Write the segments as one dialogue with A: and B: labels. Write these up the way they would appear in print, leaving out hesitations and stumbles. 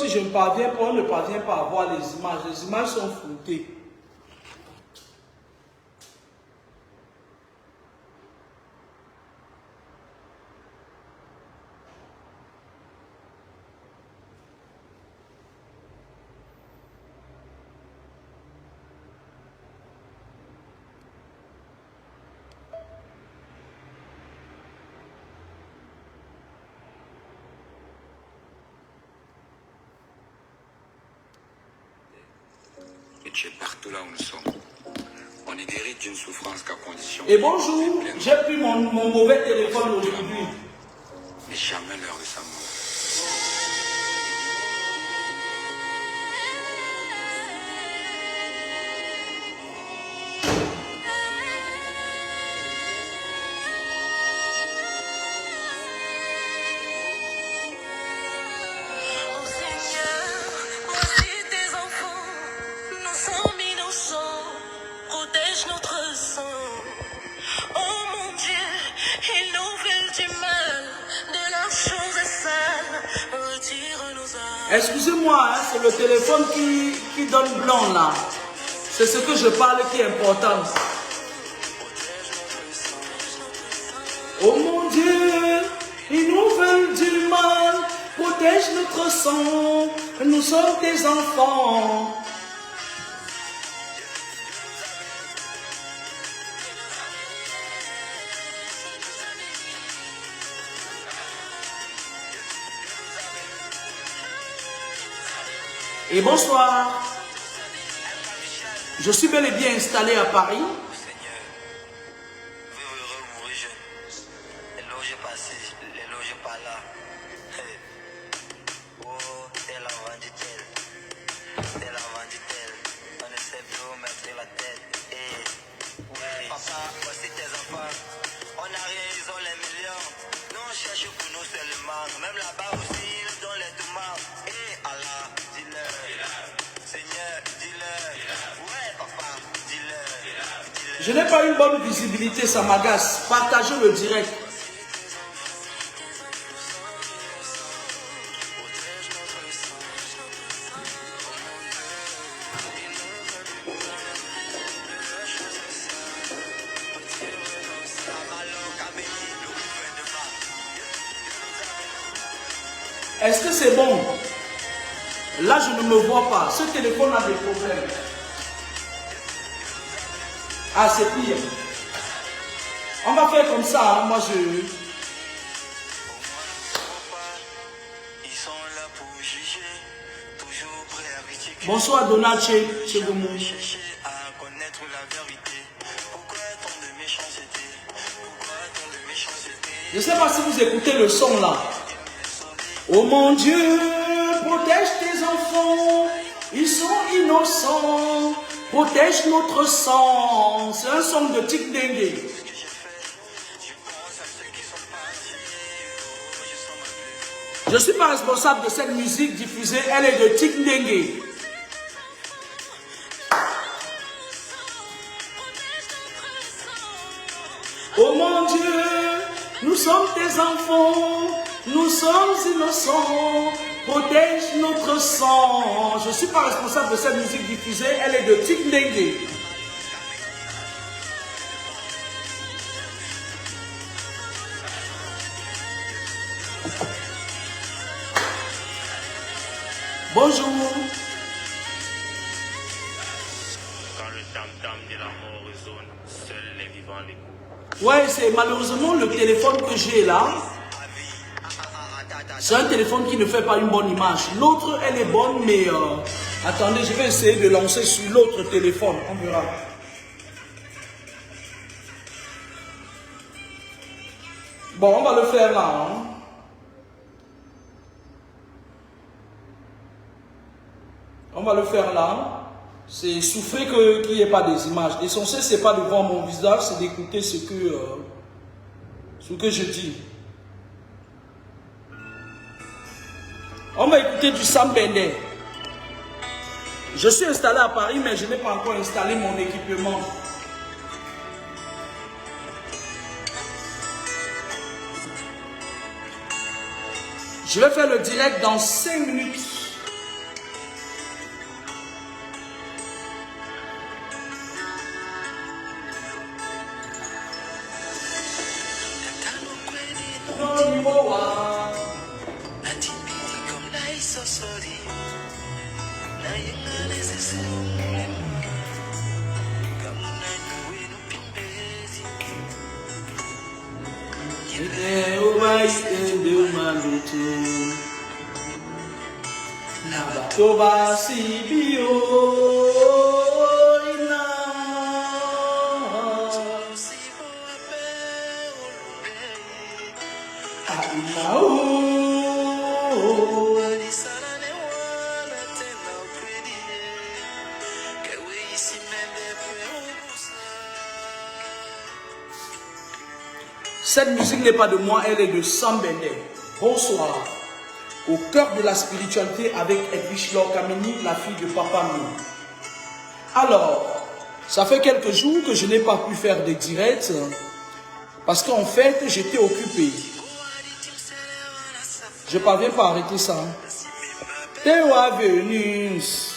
A: Si je ne parviens pas, on ne parvient pas à voir les images sont floutées.
B: Et tu es partout là où nous sommes. On est guéri d'une souffrance qu'à condition.
A: Et bonjour, j'ai pris mon mauvais téléphone aujourd'hui.
B: Mais jamais l'heure de sa mort.
A: Excusez-moi, hein, c'est le téléphone qui donne blanc là. C'est ce que je parle qui est important. Oh mon Dieu, ils nous veulent du mal. Protège notre sang. Nous sommes tes enfants. Et bonsoir. Je suis bel et bien installé à Paris. Je n'ai pas une bonne visibilité, ça m'agace. Partagez le direct. Est-ce que c'est bon? Là, je ne me vois pas. Ce téléphone a des problèmes. Ah, c'est pire. On va faire comme ça, hein. Moi je... Bonsoir Donald chez Goumou. Je ne sais pas si vous écoutez le son là. Oh mon Dieu, protège tes enfants, ils sont innocents. Protège notre sang. C'est un son de Tic Dengue. Je ne suis pas responsable de cette musique diffusée. Elle est de Tic Dengue. Oh mon Dieu, nous sommes tes enfants. Nous sommes innocents. Protège notre sang. Je ne suis pas responsable de cette musique diffusée. Elle est de Tic Dengue. Bonjour.
C: Quand le tam-tam de la mort résonne, seuls les vivants l'écoutent.
A: Ouais, c'est malheureusement le téléphone que j'ai là. C'est un téléphone qui ne fait pas une bonne image. L'autre, elle est bonne, mais attendez, je vais essayer de lancer sur l'autre téléphone. On verra. Bon, on va le faire là. Hein. On va le faire là. C'est souffler qu'il n'y ait pas des images. L'essentiel, ce n'est pas de voir mon visage, c'est d'écouter ce que je dis. On va écouter du Sam Bender. Je suis installé à Paris, mais je n'ai pas encore installé mon équipement. Je vais faire le direct dans 5 minutes. Toba Sibio Ina Cette musique n'est pas de moi, elle est de Sam Bende. Bonsoir. Au cœur de la spiritualité avec Edwige Lorkamini, la fille de Papa Mou. Alors, ça fait quelques jours que je n'ai pas pu faire des directs parce qu'en fait, j'étais occupé. Je ne parviens pas à arrêter ça. Tewa Venus.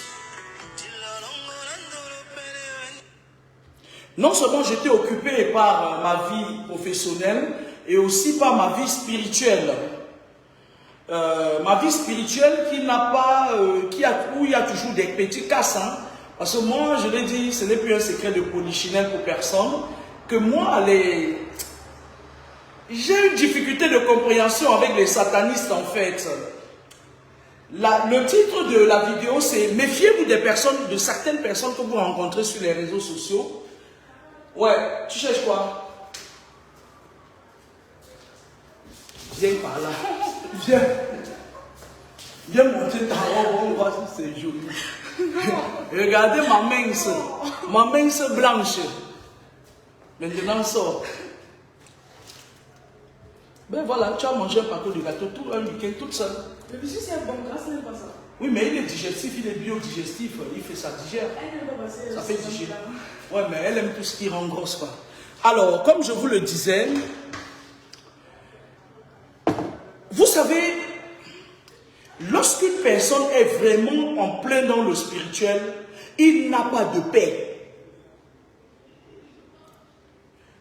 A: Non seulement j'étais occupé par ma vie professionnelle et aussi par ma vie spirituelle. Ma vie spirituelle qui n'a pas, où il y a toujours des petits cassants. Parce que moi, je l'ai dit, ce n'est plus un secret de polichinelle pour personne. Que moi, j'ai une difficulté de compréhension avec les satanistes en fait. Le titre de la vidéo, c'est « Méfiez-vous des personnes, de certaines personnes que vous rencontrez sur les réseaux sociaux. » Ouais, tu cherches quoi? Viens par là. Viens. Viens monter ta robe, on voit si c'est joli. Regardez ma mince blanche. Maintenant, sort. Ben voilà, tu as mangé un paquet de gâteau tout un week-end toute seule.
D: Mais si c'est un bon gars, ce n'est pas ça.
A: Oui, mais il est digestif, il est biodigestif, il fait ça digère. Ça fait digérer. Ouais, mais elle aime tout ce qui rend grosse, quoi. Alors, comme je vous le disais, vous savez, lorsqu'une personne est vraiment en plein dans le spirituel, il n'a pas de paix.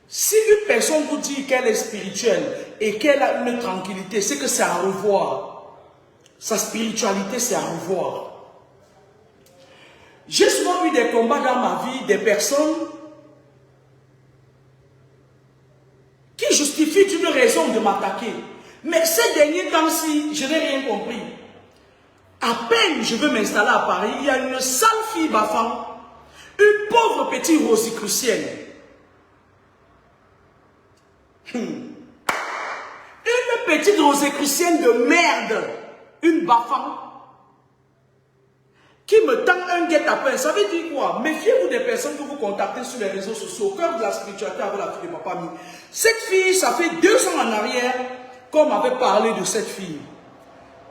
A: Si une personne vous dit qu'elle est spirituelle et qu'elle a une tranquillité, c'est que c'est à revoir. Sa spiritualité, c'est à revoir. J'ai souvent eu des combats dans ma vie, des personnes qui justifient d'une raison de m'attaquer. Mais ces derniers temps-ci, je n'ai rien compris. À peine je veux m'installer à Paris, il y a une sale fille Bafan, une pauvre petite rosicrucienne. Une petite rosicrucienne de merde, une Bafan, qui me tend un guet-apens. Ça veut dire quoi? Méfiez-vous des personnes que vous contactez sur les réseaux sociaux, au cœur de la spiritualité avec la fille de Papa Mi. Cette fille, ça fait 2 ans en arrière qu'on m'avait parlé de cette fille.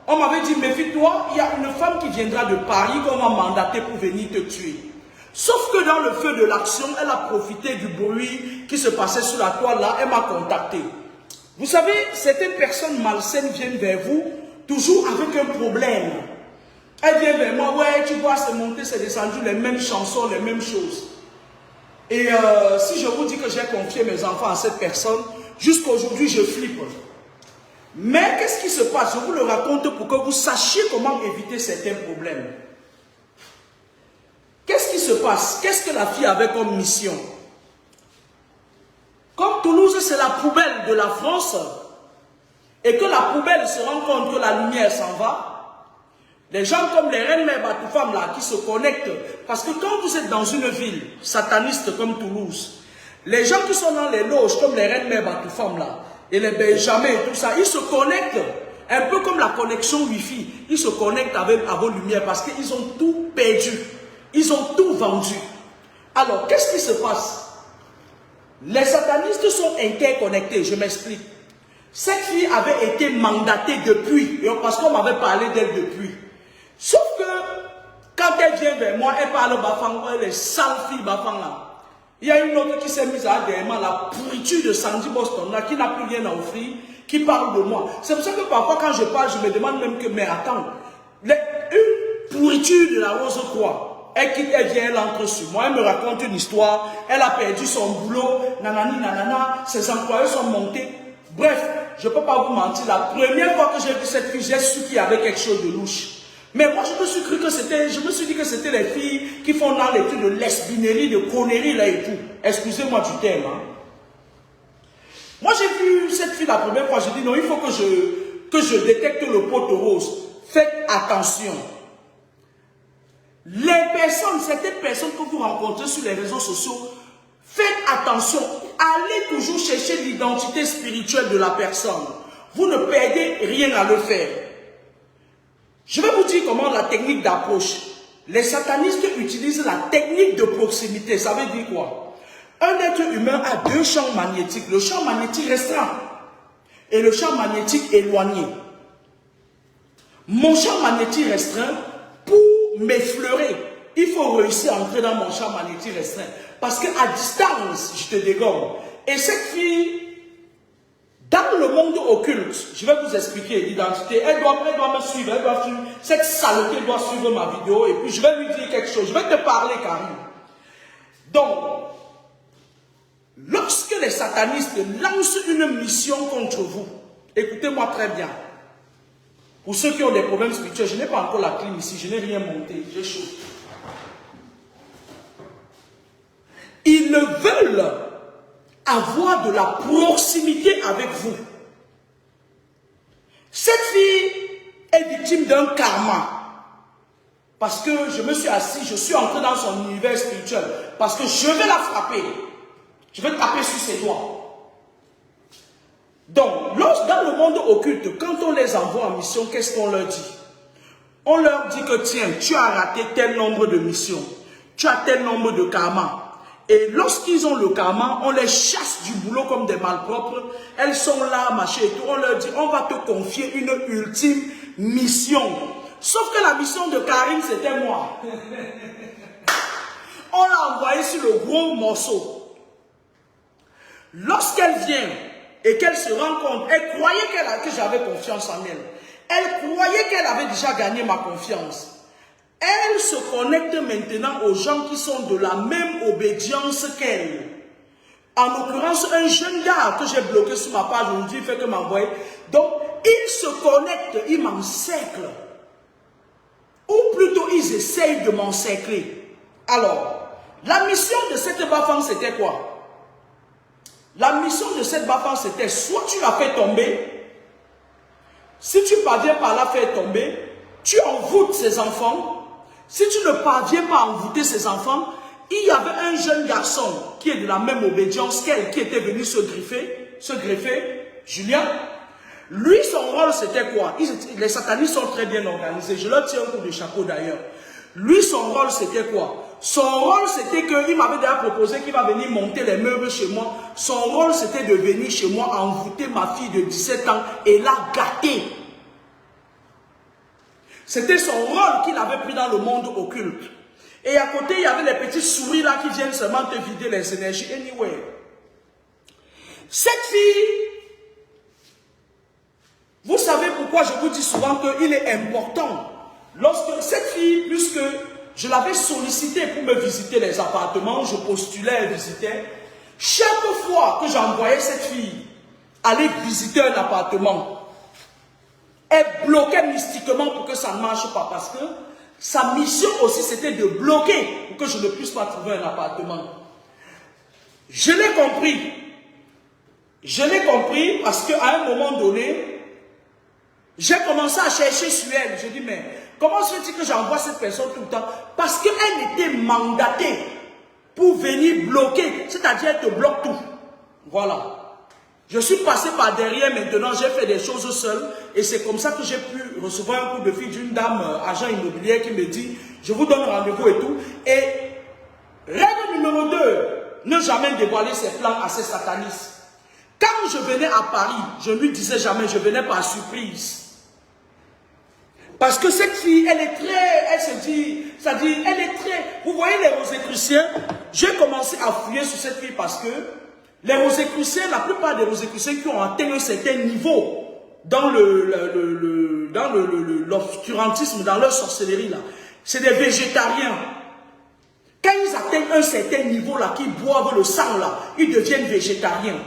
A: On m'avait dit, méfie-toi, il y a une femme qui viendra de Paris qu'on m'a mandaté pour venir te tuer. Sauf que dans le feu de l'action, elle a profité du bruit qui se passait sur la toile là, elle m'a contacté. Vous savez, certaines personnes malsaines viennent vers vous, toujours avec un problème. Elle vient vers moi, ouais, tu vois, c'est monté, c'est descendu, les mêmes chansons, les mêmes choses. Et si je vous dis que j'ai confié mes enfants à cette personne, jusqu'à aujourd'hui, je flippe. Mais qu'est-ce qui se passe? Je vous le raconte pour que vous sachiez comment éviter certains problèmes. Qu'est-ce qui se passe? Qu'est-ce que la fille avait comme mission? Comme Toulouse, c'est la poubelle de la France, et que la poubelle se rend compte que la lumière s'en va, les gens comme les reines mères Batoufam là, qui se connectent, parce que quand vous êtes dans une ville sataniste comme Toulouse, les gens qui sont dans les loges comme les reines mères Batoufam là, et les Benjamins et tout ça, ils se connectent, un peu comme la connexion Wi-Fi, ils se connectent avec à vos lumières parce qu'ils ont tout perdu, ils ont tout vendu. Alors, qu'est-ce qui se passe? Les satanistes sont interconnectés, je m'explique. Cette fille avait été mandatée depuis, parce qu'on m'avait parlé d'elle depuis. Sauf que, quand elle vient vers moi, elle parle Bafang, elle est sale fille Bafang là. Il y a une autre qui s'est mise à derrière la pourriture de Sandy Boston là, qui n'a plus rien à offrir, qui parle de moi. C'est pour ça que parfois quand je parle, je me demande même que, mais attends, une pourriture de la Rose-Croix, elle quitte, elle vient, elle entre sur moi, elle me raconte une histoire, elle a perdu son boulot, nanani, nanana, ses employés sont montés. Bref, je ne peux pas vous mentir, la première fois que j'ai vu cette fille, j'ai su qu'il y avait quelque chose de louche. Mais moi, je me suis dit que c'était les filles qui font dans les trucs de lesbinerie, de conneries là et tout. Excusez-moi du terme. Hein. Moi, j'ai vu cette fille la première fois, j'ai dit non, il faut que je détecte le pot rose. Faites attention. Certaines personnes que vous rencontrez sur les réseaux sociaux, faites attention. Allez toujours chercher l'identité spirituelle de la personne. Vous ne perdez rien à le faire. Je vais vous dire comment la technique d'approche. Les satanistes utilisent la technique de proximité. Ça veut dire quoi? Un être humain a deux champs magnétiques. Le champ magnétique restreint et le champ magnétique éloigné. Mon champ magnétique restreint, pour m'effleurer, il faut réussir à entrer dans mon champ magnétique restreint. Parce qu'à distance, je te dégomme. Et cette fille, dans le monde occulte, je vais vous expliquer l'identité. Elle doit me suivre, cette saleté doit suivre ma vidéo. Et puis je vais lui dire quelque chose. Je vais te parler, Karim. Donc, lorsque les satanistes lancent une mission contre vous, écoutez-moi très bien. Pour ceux qui ont des problèmes spirituels, je n'ai pas encore la clim ici, je n'ai rien monté, j'ai chaud. Ils veulent avoir de la proximité avec vous. Cette fille est victime d'un karma. Parce que je me suis assis, je suis entré dans son univers spirituel. Parce que je vais la frapper. Je vais taper sur ses doigts. Donc, dans le monde occulte, quand on les envoie en mission, qu'est-ce qu'on leur dit? On leur dit que tiens, tu as raté tel nombre de missions. Tu as tel nombre de karma. Et lorsqu'ils ont le karma, on les chasse du boulot comme des malpropres. Elles sont là, machin et tout. On leur dit, on va te confier une ultime mission. Sauf que la mission de Karim, c'était moi. On l'a envoyé sur le gros morceau. Lorsqu'elle vient et qu'elle se rend compte, elle croyait que j'avais confiance en elle. Elle croyait qu'elle avait déjà gagné ma confiance. Elle se connecte maintenant aux gens qui sont de la même obédience qu'elle. En l'occurrence, un jeune gars que j'ai bloqué sur ma page aujourd'hui, il fait que m'envoyer. Donc, ils se connectent, ils m'encerclent. Ou plutôt, ils essayent de m'encercler. Alors, la mission de cette bafan, c'était quoi? La mission de cette bafan, c'était soit tu la fais tomber, si tu parviens par la faire tomber, tu envoûtes ses enfants. Si tu ne parviens pas à envoûter ses enfants, il y avait un jeune garçon qui est de la même obédience qu'elle, qui était venu se greffer, Julien. Lui, son rôle, c'était quoi? Les satanistes sont très bien organisés. Je leur tiens un coup de chapeau d'ailleurs. Lui, son rôle, c'était quoi? Son rôle, c'était qu'il m'avait déjà proposé qu'il va venir monter les meubles chez moi. Son rôle, c'était de venir chez moi envoûter ma fille de 17 ans et la gâter. C'était son rôle qu'il avait pris dans le monde occulte. Et à côté, il y avait les petites souris là qui viennent seulement te vider les énergies. Anyway. Cette fille, vous savez pourquoi je vous dis souvent qu'il est important. Lorsque cette fille, puisque je l'avais sollicité pour me visiter les appartements, je postulais et visitais. Chaque fois que j'envoyais cette fille aller visiter un appartement, elle bloquait mystiquement pour que ça ne marche pas. Parce que sa mission aussi, c'était de bloquer pour que je ne puisse pas trouver un appartement. Je l'ai compris. Je l'ai compris parce qu'à un moment donné, j'ai commencé à chercher sur elle. Je dis, mais comment se fait-il que j'envoie cette personne tout le temps? Parce qu'elle était mandatée pour venir bloquer. C'est-à-dire, elle te bloque tout. Voilà. Je suis passé par derrière maintenant, j'ai fait des choses seul. Et c'est comme ça que j'ai pu recevoir un coup de fil d'une dame agent immobilier qui me dit, je vous donne rendez-vous et tout. Et règle numéro 2, ne jamais dévoiler ses plans à ces satanistes. Quand je venais à Paris, je ne lui disais jamais, je venais par surprise. Parce que cette fille, elle est très, elle se dit, c'est-à-dire, elle est très, vous voyez les Rosicruciens, j'ai commencé à fouiller sur cette fille parce que les Rosicruciens, la plupart des Rosicruciens qui ont atteint un certain niveau dans l'obscurantisme, dans leur sorcellerie là, c'est des végétariens. Quand ils atteignent un certain niveau là, qu'ils boivent le sang là, ils deviennent végétariens.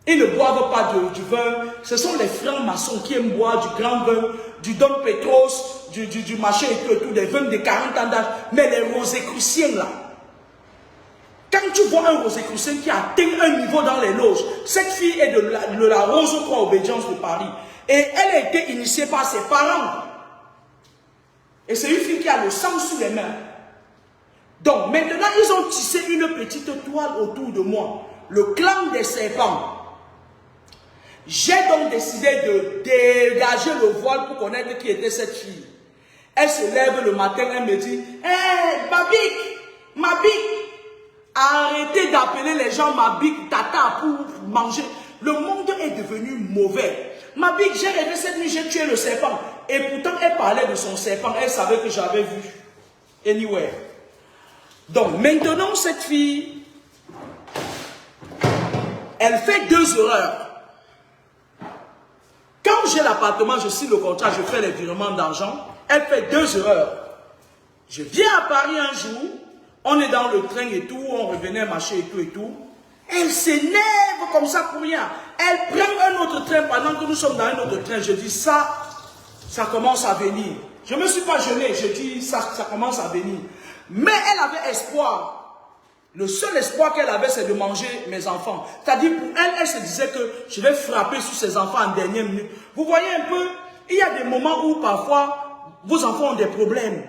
A: Ils ne boivent pas du vin. Ce sont les frères maçons qui aiment boire du grand vin, du Dom Petros, du machin et tout, des vins de 40 ans d'âge. Mais les Rosicruciens là, quand tu vois un Rosicrucien qui atteint un niveau dans les loges, cette fille est de la Rose Croix Obédience de Paris. Et elle a été initiée par ses parents. Et c'est une fille qui a le sang sous les mains. Donc maintenant, ils ont tissé une petite toile autour de moi. Le clan des serpents. J'ai donc décidé de dégager le voile pour connaître qui était cette fille. Elle se lève le matin, elle me dit, « Hé, Mabik, arrêtez d'appeler les gens Mabik, Tata pour manger. Le monde est devenu mauvais. Mabik, j'ai rêvé cette nuit, j'ai tué le serpent. » Et pourtant, elle parlait de son serpent, elle savait que j'avais vu. Anyway. Donc maintenant, cette fille, elle fait 2 erreurs. Quand j'ai l'appartement, je signe le contrat, je fais les virements d'argent. Elle fait 2 erreurs. Je viens à Paris un jour, on est dans le train et tout, on revenait marcher et tout et tout. Elle s'énerve comme ça pour rien. Elle prend un autre train pendant que nous sommes dans un autre train. Je dis ça commence à venir. Je ne me suis pas gêné, je dis ça commence à venir. Mais elle avait espoir. Le seul espoir qu'elle avait, c'est de manger mes enfants. C'est-à-dire, pour elle, elle se disait que je vais frapper sur ses enfants en dernière minute. Vous voyez un peu, il y a des moments où parfois, vos enfants ont des problèmes.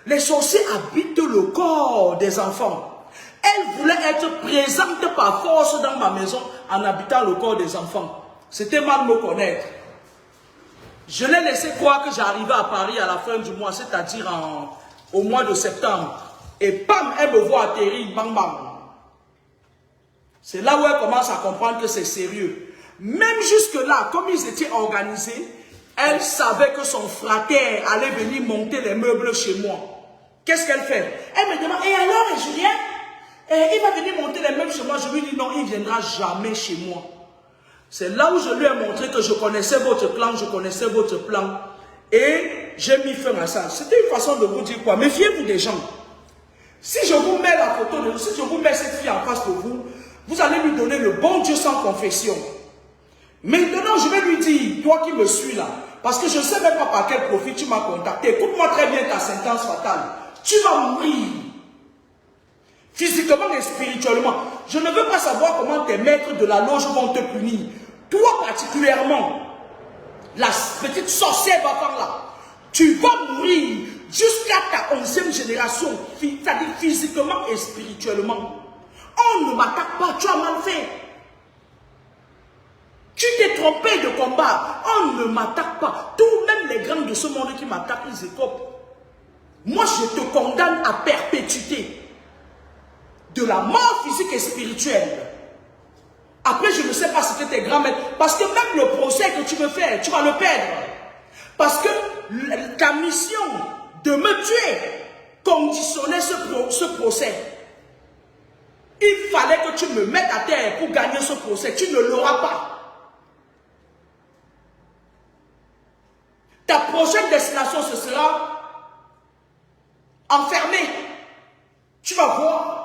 A: Les sorciers habitent le corps des enfants. Elle voulait être présente par force dans ma maison en habitant le corps des enfants. C'était mal me connaître. Je l'ai laissé croire que j'arrivais à Paris à la fin du mois, c'est-à-dire au mois de septembre. Et bam, elle me voit atterrir, bang bang. C'est là où elle commence à comprendre que c'est sérieux. Même jusque-là, comme ils étaient organisés, elle savait que son frère allait venir monter les meubles chez moi. Qu'est-ce qu'elle fait? Elle me demande, et alors, Julien, il va venir monter les meubles chez moi. Je lui dis, non, il ne viendra jamais chez moi. C'est là où je lui ai montré que je connaissais votre plan, je connaissais votre plan. Et j'ai mis fin à ça. C'était une façon de vous dire quoi? Méfiez-vous des gens. Si je vous mets la photo de vous, si je vous mets cette fille en face de vous, vous allez lui donner le bon Dieu sans confession. Maintenant, je vais lui dire, toi qui me suis là, parce que je ne sais même pas par quel profit tu m'as contacté. Écoute-moi très bien ta sentence fatale. Tu vas mourir. Physiquement et spirituellement. Je ne veux pas savoir comment tes maîtres de la loge vont te punir. Toi particulièrement, la petite sorcière va par là. Tu vas mourir jusqu'à ta 11e génération, c'est-à-dire physiquement et spirituellement. On ne m'attaque pas, tu as mal fait. Tu t'es trompé de combat, on ne m'attaque pas. Tout, même les grands de ce monde qui m'attaquent, ils écopent. Moi, je te condamne à perpétuité. De la mort physique et spirituelle. Après, je ne sais pas ce que tes grands-mères... Parce que même le procès que tu veux faire, tu vas le perdre. Parce que ta mission de me tuer conditionnait ce procès. Il fallait que tu me mettes à terre pour gagner ce procès. Tu ne l'auras pas. Ta prochaine destination, ce sera enfermée. Tu vas voir.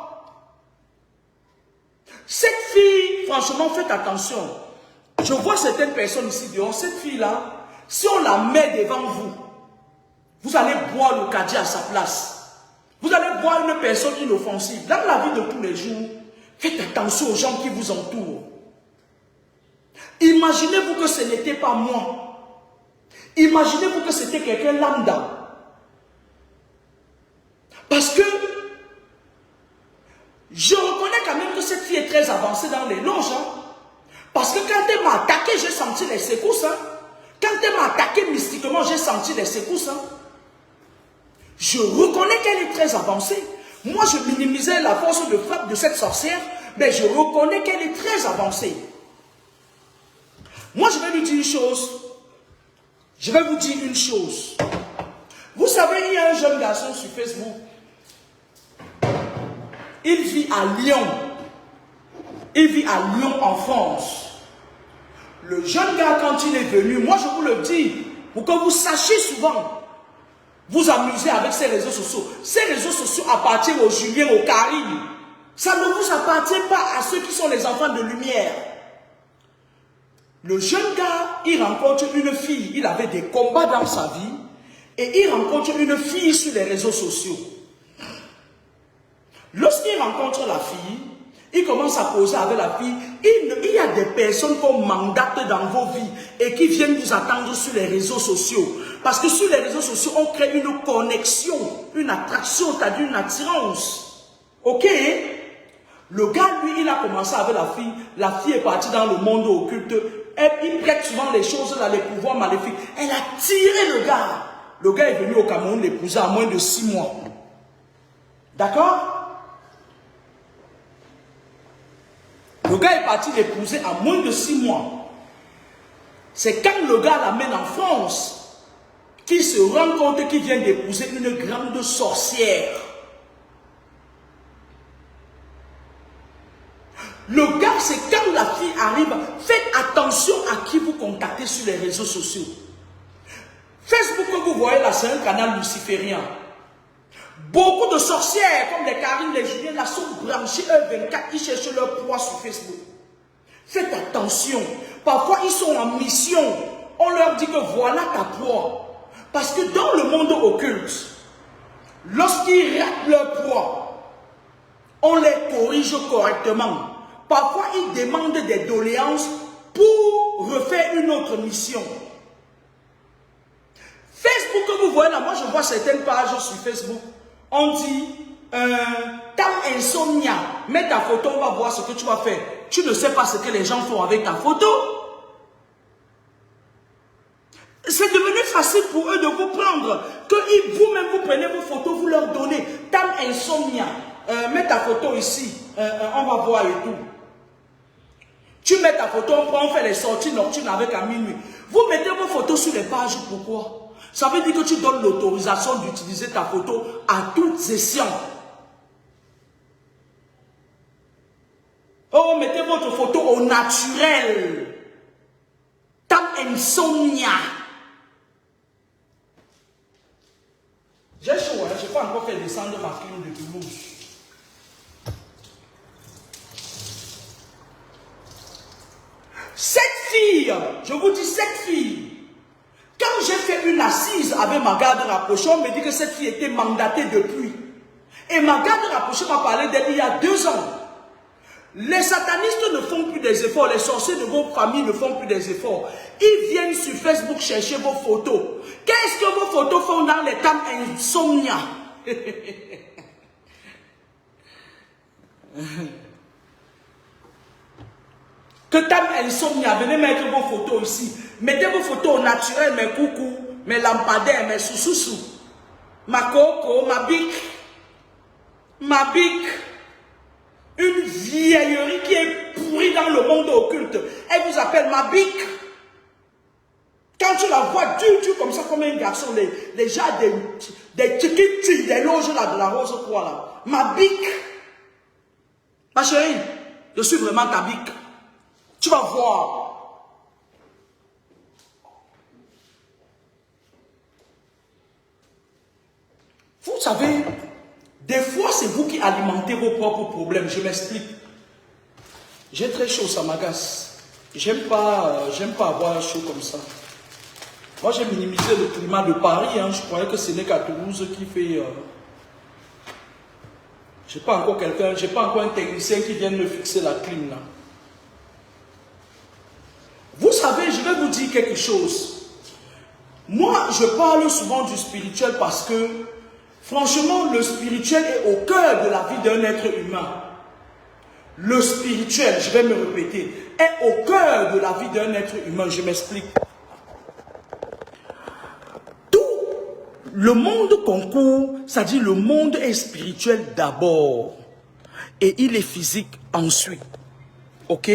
A: Cette fille, franchement, faites attention. Je vois certaines personnes ici dehors. Cette fille-là, si on la met devant vous, vous allez boire le caddie à sa place. Vous allez voir une personne inoffensive. Dans la vie de tous les jours, faites attention aux gens qui vous entourent. Imaginez-vous que ce n'était pas moi. Imaginez-vous que c'était quelqu'un lambda. Parce que je reconnais quand même que cette fille est très avancée dans les loges. Hein? Parce que quand elle m'a attaqué, j'ai senti les secousses. Hein? Quand elle m'a attaqué mystiquement, j'ai senti les secousses. Hein? Je reconnais qu'elle est très avancée. Moi, je minimisais la force de frappe de cette sorcière, mais je reconnais qu'elle est très avancée. Moi, je vais lui dire une chose. Je vais vous dire une chose. Vous savez, il y a un jeune garçon sur Facebook. Il vit à Lyon. Il vit à Lyon, en France. Le jeune gars, quand il est venu, moi, je vous le dis, pour que vous sachiez souvent, vous amuser avec ces réseaux sociaux. Ces réseaux sociaux appartiennent aux Julien, aux Karim. Ça ne vous appartient pas à ceux qui sont les enfants de lumière. Le jeune gars, il rencontre une fille, il avait des combats dans sa vie, et il rencontre une fille sur les réseaux sociaux. Lorsqu'il rencontre la fille, il commence à causer avec la fille. Il y a des personnes qu'on mandate dans vos vies et qui viennent vous attendre sur les réseaux sociaux. Parce que sur les réseaux sociaux, on crée une connexion, une attraction, c'est-à-dire une attirance. Ok? Le gars, lui, il a commencé avec la fille. La fille est partie dans le monde occulte. Il prête souvent les choses dans les pouvoirs maléfiques. Elle a tiré le gars. Le gars est venu au Cameroun l'épouser à moins de 6 mois. D'accord? Le gars est parti l'épouser à moins de 6 mois. C'est quand le gars l'amène en France qu'il se rend compte qu'il vient d'épouser une grande sorcière. Le gars, c'est quand la fille arrive, faites attention à qui vous contactez sur les réseaux sociaux. Facebook, que vous voyez là, c'est un canal luciférien. Beaucoup de sorcières, comme les Karine, les Julien, là, sont branchées E24, ils cherchent leur proie sur Facebook. Faites attention. Parfois, ils sont en mission. On leur dit que voilà ta proie. Parce que dans le monde occulte, lorsqu'ils ratent leur proie, on les corrige correctement. Parfois, ils demandent des doléances pour refaire une autre mission. Facebook, que vous voyez là, moi je vois certaines pages sur Facebook. On dit, t'as insomnia, mets ta photo, on va voir ce que tu vas faire. Tu ne sais pas ce que les gens font avec ta photo. C'est devenu facile pour eux de vous prendre. Que vous-même, vous prenez vos photos, vous leur donnez. T'as insomnia, mets ta photo ici, on va voir et tout. Tu mets ta photo, on fait les sorties nocturnes avec à minuit. Vous mettez vos photos sur les pages, pourquoi? Ça veut dire que tu donnes l'autorisation d'utiliser ta photo à toute session. Oh, mettez votre photo au naturel. Tam insomnia. J'ai chaud, hein? Je n'ai pas encore fait descendre ma clim de Toulouse. Cette fille, je vous dis cette fille, quand j'ai fait une assise avec ma garde rapprochée, on me dit que cette fille était mandatée depuis. Et ma garde rapprochée m'a parlé d'elle il y a 2 ans. Les satanistes ne font plus des efforts, les sorciers de vos familles ne font plus des efforts. Ils viennent sur Facebook chercher vos photos. Qu'est-ce que vos photos font dans les temps insomnia? Que tam insomnia, venez mettre vos photos ici. Mettez vos photos au naturel, mes coucou, mes lampadaires, mes sous-sous, ma coco, ma bic. Une vieillerie qui est pourrie dans le monde occulte. Elle vous appelle ma bic. Quand tu la vois dur comme ça, comme un garçon, les gens des chiquitis, des loges là, de la rose croix là. Ma bic. Ma chérie, je suis vraiment ta bic. Tu vas voir. Vous savez, des fois, c'est vous qui alimentez vos propres problèmes. Je m'explique. J'ai très chaud, ça m'agace. J'aime pas avoir chaud comme ça. Moi, j'ai minimisé le climat de Paris. Hein. Je croyais que ce n'est qu'à Toulouse qui fait... J'ai pas encore quelqu'un, j'ai pas encore un technicien qui vient me fixer la clim là. Vous savez, je vais vous dire quelque chose. Moi, je parle souvent du spirituel parce que, franchement, le spirituel est au cœur de la vie d'un être humain. Le spirituel, je vais me répéter, est au cœur de la vie d'un être humain. Je m'explique. Tout le monde concourt, c'est-à-dire le monde est spirituel d'abord et il est physique ensuite. Ok?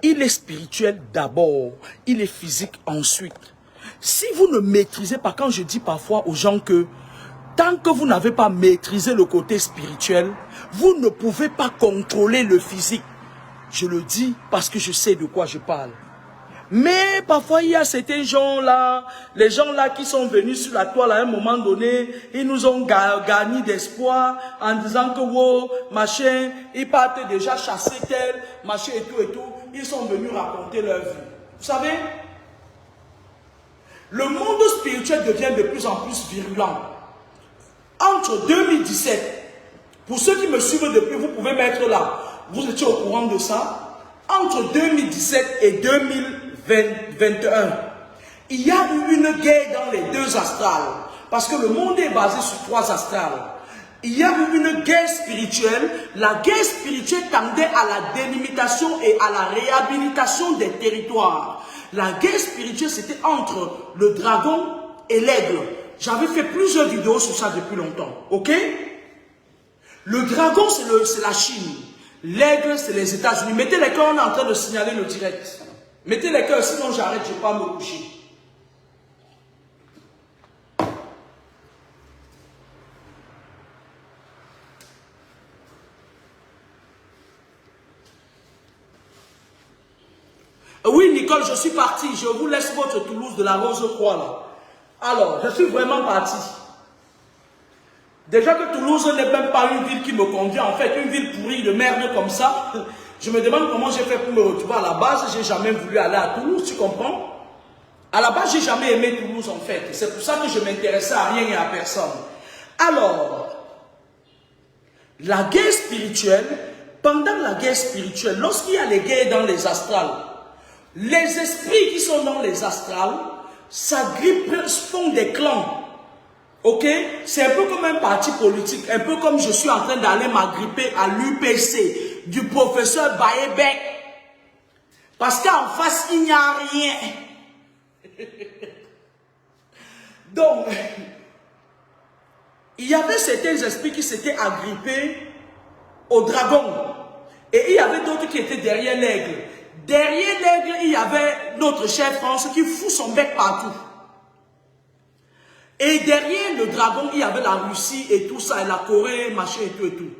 A: Il est spirituel d'abord, il est physique ensuite. Si vous ne maîtrisez pas, quand je dis parfois aux gens que tant que vous n'avez pas maîtrisé le côté spirituel, vous ne pouvez pas contrôler le physique. Je le dis parce que je sais de quoi je parle. Mais parfois il y a certains gens là, les gens là qui sont venus sur la toile à un moment donné, ils nous ont gagné d'espoir en disant que wow, machin, ils partent déjà chasser tel, machin et tout, ils sont venus raconter leur vie. Vous savez, le monde spirituel devient de plus en plus virulent. Entre 2017, pour ceux qui me suivent depuis, vous pouvez mettre là, vous étiez au courant de ça. Entre 2017 et 2021, il y a eu une guerre dans les deux astrales. Parce que le monde est basé sur 3 astrales. Il y a eu une guerre spirituelle. La guerre spirituelle tendait à la délimitation et à la réhabilitation des territoires. La guerre spirituelle, c'était entre le dragon et l'aigle. J'avais fait plusieurs vidéos sur ça depuis longtemps. Ok? Le dragon, c'est la Chine. L'aigle, c'est les États-Unis. Mettez les cœurs, on est en train de signaler le direct. Mettez les cœurs, sinon j'arrête, je ne vais pas me coucher. Oui, Nicole, je suis parti. Je vous laisse votre Toulouse de la Rose-Croix là. Alors, je suis vraiment parti. Déjà que Toulouse n'est même pas une ville qui me convient. En fait, une ville pourrie de merde comme ça. Je me demande comment j'ai fait pour me retrouver. À la base, j'ai jamais voulu aller à Toulouse, tu comprends? À la base, j'ai jamais aimé Toulouse en fait. C'est pour ça que je m'intéressais à rien et à personne. Alors, la guerre spirituelle, pendant la guerre spirituelle, lorsqu'il y a les guerres dans les astrales, les esprits qui sont dans les astrales s'agrippent, font des clans. Ok? C'est un peu comme un parti politique, un peu comme je suis en train d'aller m'agripper à l'UPC du professeur Bayebec. Parce qu'en face, il n'y a rien. Donc, il y avait certains esprits qui s'étaient agrippés au dragon. Et il y avait d'autres qui étaient derrière l'aigle. Derrière l'aigle, il y avait notre chef France qui fout son bec partout. Et derrière le dragon, il y avait la Russie et tout ça, et la Corée, machin et tout et tout.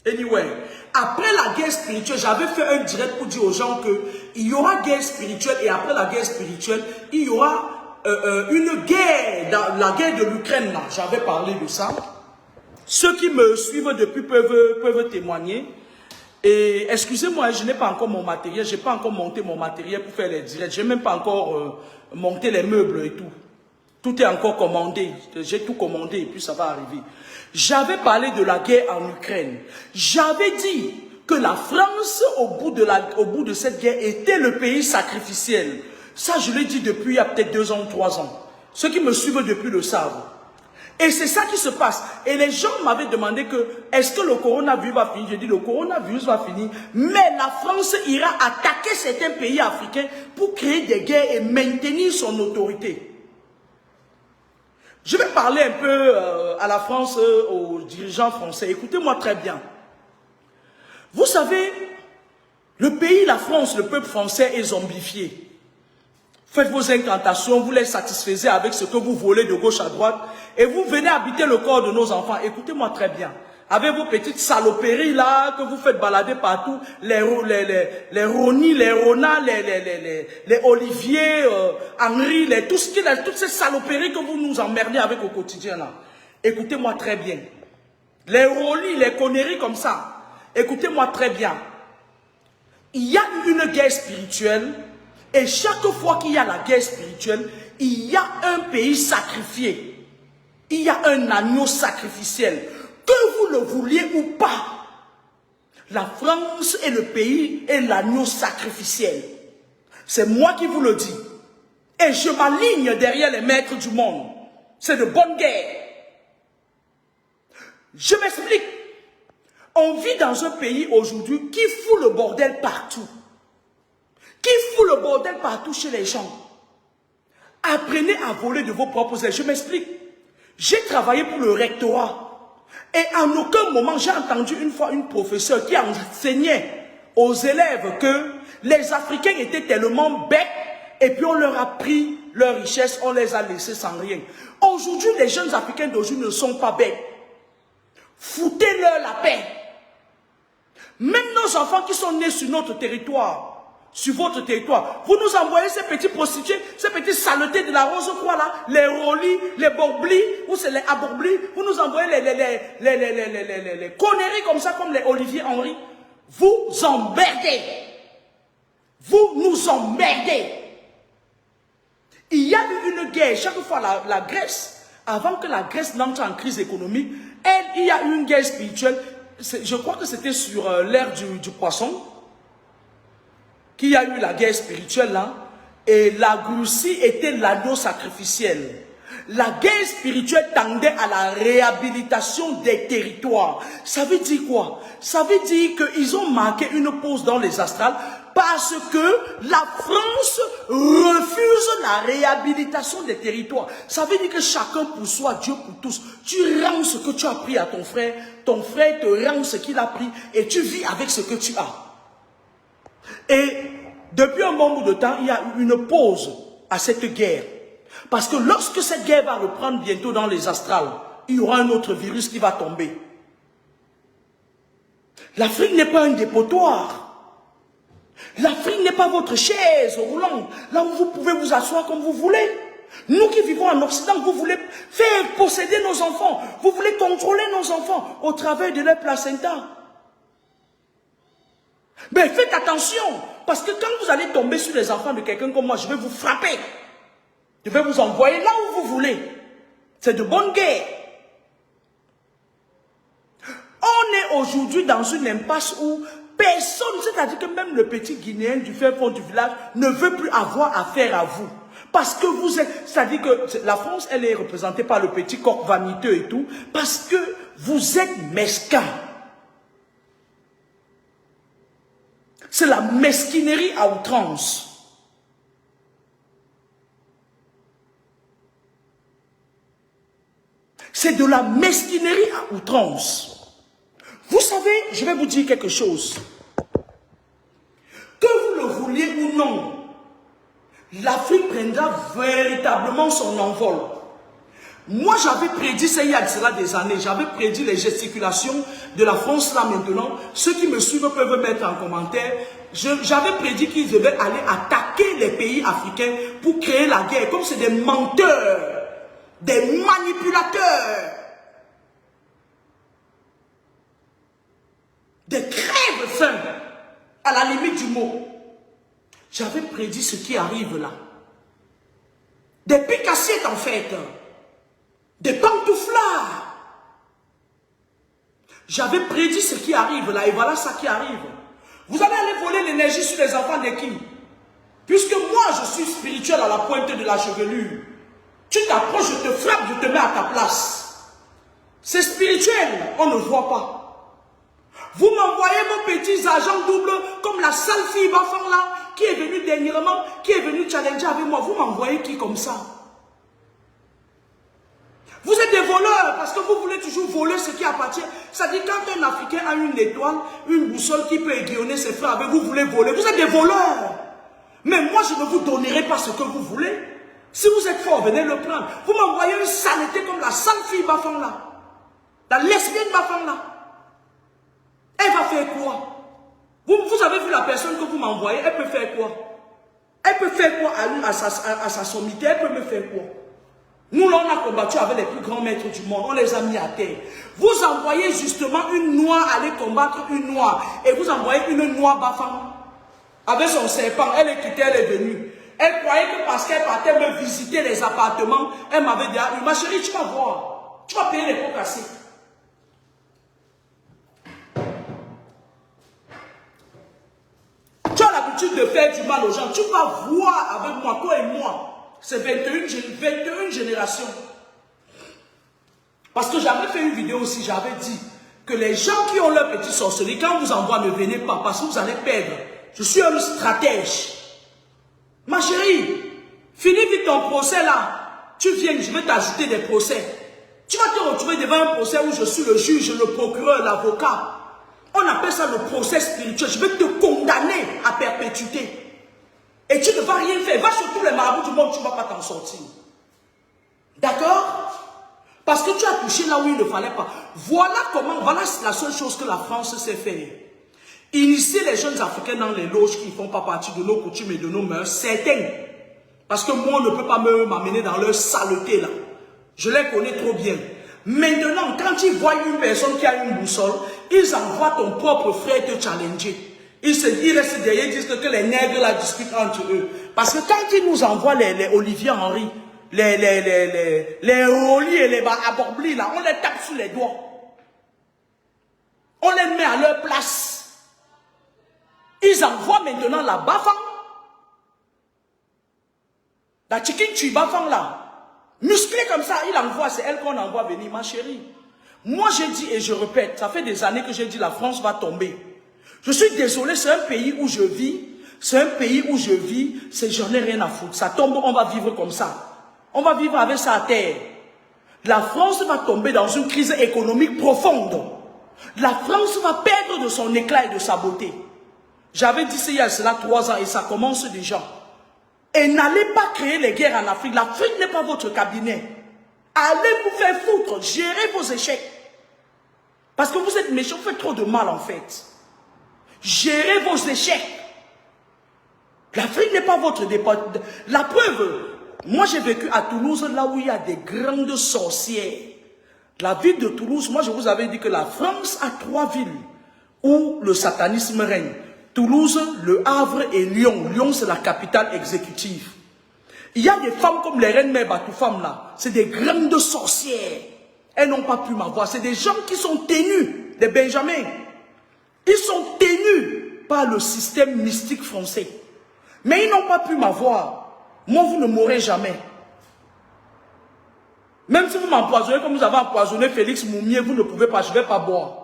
A: Anyway, après la guerre spirituelle, j'avais fait un direct pour dire aux gens qu'il y aura guerre spirituelle et après la guerre spirituelle, il y aura une guerre, la guerre de l'Ukraine là. J'avais parlé de ça. Ceux qui me suivent depuis peuvent témoigner. Et excusez-moi, je n'ai pas encore mon matériel, je n'ai pas encore monté mon matériel pour faire les directs. Je n'ai même pas encore monté les meubles et tout. Tout est encore commandé. J'ai tout commandé et puis ça va arriver. J'avais parlé de la guerre en Ukraine. J'avais dit que la France, au bout de cette guerre, était le pays sacrificiel. Ça, je l'ai dit depuis il y a peut-être 2 ans ou 3 ans. Ceux qui me suivent depuis le savent. Et c'est ça qui se passe. Et les gens m'avaient demandé que, est-ce que le coronavirus va finir? J'ai dit, le coronavirus va finir, mais la France ira attaquer certains pays africains pour créer des guerres et maintenir son autorité. Je vais parler un peu à la France, aux dirigeants français. Écoutez-moi très bien. Vous savez, le pays, la France, le peuple français est zombifié. Faites vos incantations, vous les satisfaisez avec ce que vous volez de gauche à droite et vous venez habiter le corps de nos enfants. Écoutez-moi très bien. Avec vos petites saloperies là que vous faites balader partout, les Roni, les Rona, les Olivier, Henri, toutes ces saloperies que vous nous emmerdez avec au quotidien là. Écoutez-moi très bien. Les Roli, les conneries comme ça. Écoutez-moi très bien. Il y a une guerre spirituelle. Et chaque fois qu'il y a la guerre spirituelle, il y a un pays sacrifié. Il y a un agneau sacrificiel. Que vous le vouliez ou pas, la France est le pays et l'agneau sacrificiel. C'est moi qui vous le dis. Et je m'aligne derrière les maîtres du monde. C'est de bonne guerre. Je m'explique. On vit dans un pays aujourd'hui qui fout le bordel partout. Qui fout le bordel partout chez les gens. Apprenez à voler de vos propres ailes. Je m'explique. J'ai travaillé pour le rectorat. Et en aucun moment, j'ai entendu une fois une professeure qui enseignait aux élèves que les Africains étaient tellement bêtes et puis on leur a pris leur richesse, on les a laissés sans rien. Aujourd'hui, les jeunes Africains d'aujourd'hui ne sont pas bêtes. Foutez-leur la paix. Même nos enfants qui sont nés sur notre territoire, sur votre territoire, vous nous envoyez ces petits prostitués, ces petits saletés de la Rose-Croix là, les Roli, les Borblis, ou c'est les Aborblis, vous nous envoyez les conneries comme ça, comme les Olivier Henry. Vous emmerdez. Vous nous emmerdez. Il y a eu une guerre. Chaque fois, la Grèce, avant que la Grèce n'entre en crise économique, il y a eu une guerre spirituelle. Je crois que c'était sur l'ère du poisson qu'il y a eu la guerre spirituelle là. Et la Russie était l'anneau sacrificiel. La guerre spirituelle tendait à la réhabilitation des territoires. Ça veut dire quoi? Ça veut dire qu'ils ont marqué une pause dans les astrales parce que la France refuse la réhabilitation des territoires. Ça veut dire que chacun pour soi, Dieu pour tous. Tu rends ce que tu as pris à ton frère te rend ce qu'il a pris et tu vis avec ce que tu as. Et depuis un bon bout de temps, il y a eu une pause à cette guerre. Parce que lorsque cette guerre va reprendre bientôt dans les astrales, il y aura un autre virus qui va tomber. L'Afrique n'est pas un dépotoir. L'Afrique n'est pas votre chaise roulante, là où vous pouvez vous asseoir comme vous voulez. Nous qui vivons en Occident, vous voulez faire posséder nos enfants. Vous voulez contrôler nos enfants au travers de leur placenta. Mais faites attention, parce que quand vous allez tomber sur les enfants de quelqu'un comme moi, je vais vous frapper. Je vais vous envoyer là où vous voulez. C'est de bonne guerre. On est aujourd'hui dans une impasse où personne, c'est-à-dire que même le petit Guinéen du fin fond du village ne veut plus avoir affaire à vous. Parce que vous êtes, c'est-à-dire que la France, elle est représentée par le petit coq vaniteux et tout, parce que vous êtes mesquins. C'est la mesquinerie à outrance. C'est de la mesquinerie à outrance. Vous savez, je vais vous dire quelque chose. Que vous le vouliez ou non, l'Afrique prendra véritablement son envol. Moi, j'avais prédit, ça il y a des années, j'avais prédit les gesticulations de la France là maintenant. Ceux qui me suivent peuvent mettre en commentaire. J'avais prédit qu'ils devaient aller attaquer les pays africains pour créer la guerre. Comme c'est des menteurs. Des manipulateurs, des crèves-faim, à la limite du mot. J'avais prédit ce qui arrive là. Des picassiettes en fait, des pantouflards. J'avais prédit ce qui arrive là et voilà ça qui arrive. Vous allez aller voler l'énergie sur les enfants de qui? Puisque moi je suis spirituel à la pointe de la chevelure. Tu t'approches, je te frappe, je te mets à ta place. C'est spirituel, on ne voit pas. Vous m'envoyez vos petits agents doubles, comme la sale fille Bafang là, qui est venue dernièrement, qui est venue challenger avec moi. Vous m'envoyez qui comme ça? Vous êtes des voleurs, parce que vous voulez toujours voler ce qui appartient. C'est-à-dire quand un Africain a une étoile, une boussole qui peut aiguillonner ses frères avec, vous voulez voler. Vous êtes des voleurs. Mais moi, je ne vous donnerai pas ce que vous voulez. Si vous êtes fort, venez le prendre. Vous m'envoyez une saleté comme la sale fille Bafang là. La lesbienne Bafang là. Elle va faire quoi? Vous avez vu la personne que vous m'envoyez, elle peut faire quoi? Elle peut faire quoi à sa sommité? Elle peut me faire quoi? Nous là, on a combattu avec les plus grands maîtres du monde. On les a mis à terre. Vous envoyez justement une noire aller combattre une noire. Et vous envoyez une noire Bafang. Avec son serpent, elle est quittée, elle est venue. Elle croyait que parce qu'elle partait me visiter les appartements, elle m'avait dit, ma chérie, tu vas voir. Tu vas payer les pots cassés. Tu as l'habitude de faire du mal aux gens. Tu vas voir avec moi, toi et moi. C'est 21 générations. Parce que j'avais fait une vidéo aussi, j'avais dit que les gens qui ont leur petit sorcellerie, quand vous envoie, ne venez pas parce que vous allez perdre. Je suis un stratège. Ma chérie, finis vite ton procès là. Tu viens, je vais t'ajouter des procès. Tu vas te retrouver devant un procès où je suis le juge, le procureur, l'avocat. On appelle ça le procès spirituel. Je vais te condamner à perpétuité. Et tu ne vas rien faire. Va sur tous les marabouts du monde, tu ne vas pas t'en sortir. D'accord? Parce que tu as touché là où il ne fallait pas. Voilà la seule chose que la France sait faire. Initier les jeunes Africains dans les loges qui ne font pas partie de nos coutumes et de nos mœurs, certains. Parce que moi, on ne peut pas m'amener dans leur saleté là. Je les connais trop bien. Maintenant, quand ils voient une personne qui a une boussole, ils envoient ton propre frère te challenger. Ils restent derrière, ils disent que les nègres là discutent entre eux. Parce que quand ils nous envoient les Olivier Henry, les Rolly et les Aborbli là, on les tape sous les doigts. On les met à leur place. Ils envoient maintenant la Bafang. La chicken tue Bafang là. Musclé comme ça, il envoie, c'est elle qu'on envoie venir, ma chérie. Moi j'ai dit et je répète, ça fait des années que j'ai dit la France va tomber. Je suis désolé, c'est un pays où je vis, j'en ai rien à foutre. Ça tombe, on va vivre comme ça. On va vivre avec ça à terre. La France va tomber dans une crise économique profonde. La France va perdre de son éclat et de sa beauté. J'avais dit ça il y a cela 3 ans et ça commence déjà. Et n'allez pas créer les guerres en Afrique. L'Afrique n'est pas votre cabinet. Allez vous faire foutre, gérez vos échecs. Parce que vous êtes méchants, vous faites trop de mal en fait. Gérez vos échecs. L'Afrique n'est pas votre dépôt. La preuve, moi j'ai vécu à Toulouse, là où il y a des grandes sorcières. La ville de Toulouse, moi je vous avais dit que la France a 3 villes où le satanisme règne. Toulouse, Le Havre et Lyon. Lyon c'est la capitale exécutive. Il y a des femmes comme les reines mères Batoufam là. C'est des grandes sorcières. Elles n'ont pas pu m'avoir. C'est des gens qui sont tenus, des Benjamins. Ils sont tenus par le système mystique français. Mais ils n'ont pas pu m'avoir. Moi, vous ne mourrez jamais. Même si vous m'empoisonnez comme vous avez empoisonné Félix Moumier, vous ne pouvez pas, je ne vais pas boire.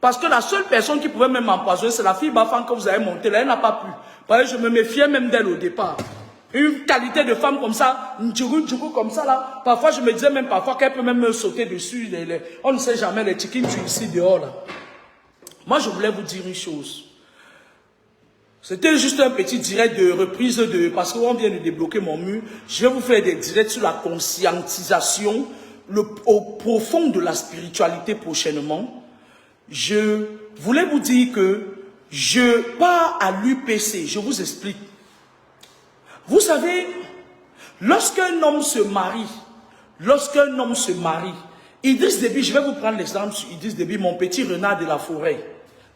A: Parce que la seule personne qui pouvait même m'empoisonner, c'est la fille Bafang que vous avez montée là. Elle n'a pas pu. Parce que je me méfiais même d'elle au départ. Une qualité de femme comme ça, une djougou comme ça là. Parfois, je me disais même parfois qu'elle peut même me sauter dessus. On ne sait jamais, les chickens ici dehors là. Moi, je voulais vous dire une chose. C'était juste un petit direct de reprise de... Parce qu'on vient de débloquer mon mur. Je vais vous faire des directs sur la conscientisation au profond de la spiritualité prochainement. Je voulais vous dire que je pars à l'UPC. Je vous explique. Vous savez, lorsqu'un homme se marie, Idriss Déby, je vais vous prendre l'exemple sur Idriss Déby, mon petit renard de la forêt.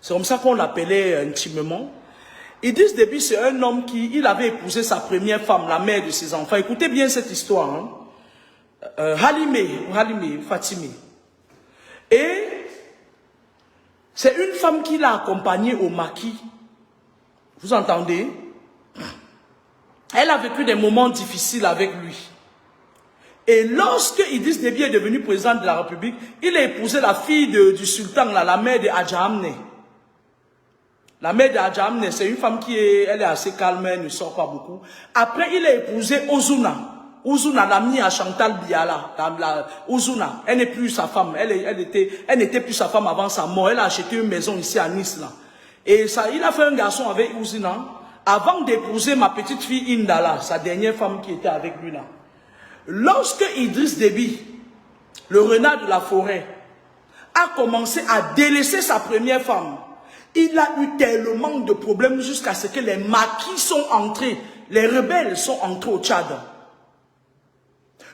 A: C'est comme ça qu'on l'appelait intimement. Idriss Déby, c'est un homme il avait épousé sa première femme, la mère de ses enfants. Écoutez bien cette histoire. Hein. Halimé, Fatimé. Et c'est une femme qui l'a accompagné au maquis. Vous entendez? Elle a vécu des moments difficiles avec lui. Et lorsque Idriss Déby est devenu président de la République, il a épousé la fille du sultan, la mère de Adja Amne. La mère d'Adja Amne, c'est une femme elle est assez calme, elle ne sort pas beaucoup. Après, il a épousé Ozuna. Ozuna, l'amie à Chantal Biala. Ozuna, elle n'est plus sa femme. Elle n'était plus sa femme avant sa mort. Elle a acheté une maison ici à Nice. Là. Et ça, il a fait un garçon avec Ozuna. Avant d'épouser ma petite fille Indala, sa dernière femme qui était avec lui là. Lorsque Idriss Déby, le renard de la forêt, a commencé à délaisser sa première femme, il a eu tellement de problèmes jusqu'à ce que les maquis sont entrés, les rebelles sont entrés au Tchad.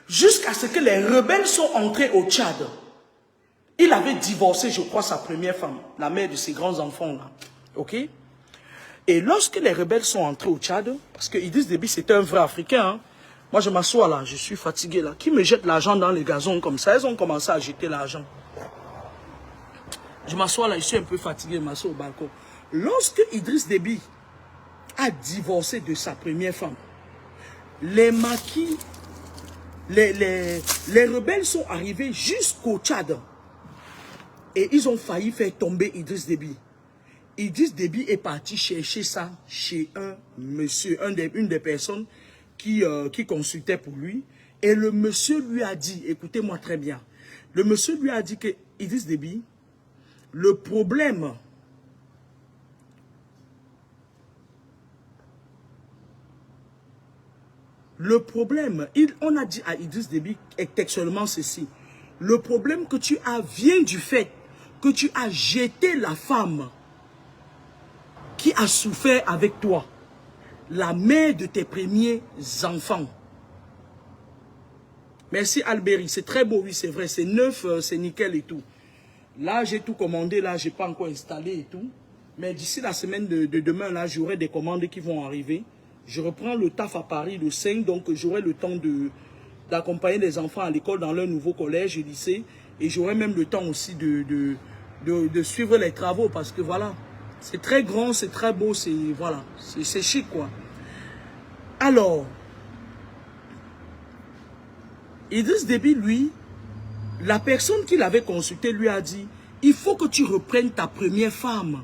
A: Jusqu'à ce que les rebelles sont entrés au Tchad. Il avait divorcé, je crois, sa première femme, la mère de ses grands-enfants là. Ok? Et lorsque les rebelles sont entrés au Tchad, parce que Idriss Déby c'était un vrai Africain, hein, moi je m'assois là, je suis fatigué là, qui me jette l'argent dans les gazons comme ça, elles ont commencé à jeter l'argent. Je m'assois là, je suis un peu fatigué, je m'assois au balcon. Lorsque Idriss Déby a divorcé de sa première femme, les maquis, les rebelles sont arrivés jusqu'au Tchad. Et ils ont failli faire tomber Idriss Déby. Idriss Déby est parti chercher ça chez un monsieur, une des personnes qui consultait pour lui. Et le monsieur lui a dit, écoutez-moi très bien, le monsieur lui a dit que Idriss Déby, le problème, on a dit à Idriss Déby textuellement ceci, le problème que tu as vient du fait que tu as jeté la femme qui a souffert avec toi, la mère de tes premiers enfants. Merci Alberi, c'est très beau, oui c'est vrai, c'est neuf, c'est nickel et tout. Là j'ai tout commandé, là j'ai pas encore installé et tout. Mais d'ici la semaine de demain, là, j'aurai des commandes qui vont arriver. Je reprends le taf à Paris le 5, donc j'aurai le temps d'accompagner les enfants à l'école dans leur nouveau collège et lycée. Et j'aurai même le temps aussi de suivre les travaux parce que voilà, c'est très grand, c'est très beau, voilà, c'est chic quoi. Alors, Idriss Déby, lui, la personne qui l'avait consulté lui a dit, il faut que tu reprennes ta première femme.